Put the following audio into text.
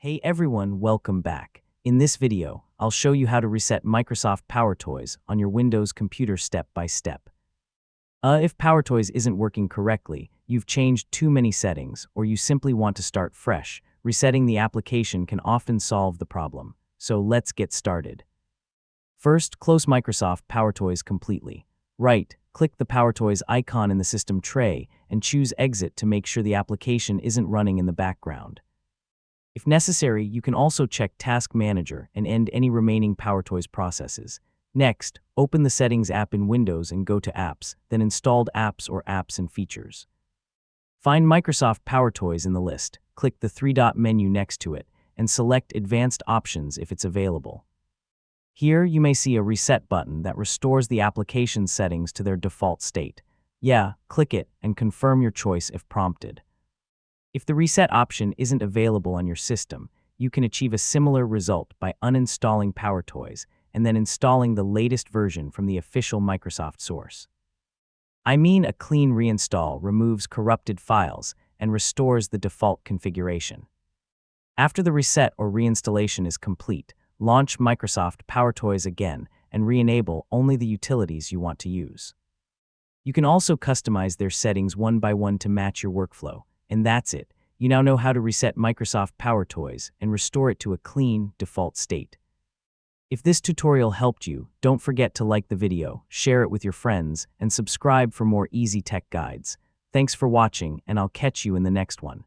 Hey everyone, welcome back. In this video, I'll show you how to reset Microsoft PowerToys on your Windows computer step by step. If PowerToys isn't working correctly, you've changed too many settings, or you simply want to start fresh, resetting the application can often solve the problem. So let's get started. First, close Microsoft PowerToys completely. Right-click the PowerToys icon in the system tray and choose Exit to make sure the application isn't running in the background. If necessary, you can also check Task Manager and end any remaining PowerToys processes. Next, open the Settings app in Windows and go to Apps, then Installed Apps or Apps and Features. Find Microsoft PowerToys in the list, click the three-dot menu next to it, and select Advanced Options if it's available. Here, you may see a Reset button that restores the application's settings to their default state. Click it and confirm your choice if prompted. If the reset option isn't available on your system, you can achieve a similar result by uninstalling PowerToys and then installing the latest version from the official Microsoft source. I mean, a clean reinstall removes corrupted files and restores the default configuration. After the reset or reinstallation is complete, launch Microsoft PowerToys again and re-enable only the utilities you want to use. You can also customize their settings one by one to match your workflow. And that's it. You now know how to reset Microsoft PowerToys and restore it to a clean, default state. If this tutorial helped you, don't forget to like the video, share it with your friends, and subscribe for more easy tech guides. Thanks for watching, and I'll catch you in the next one.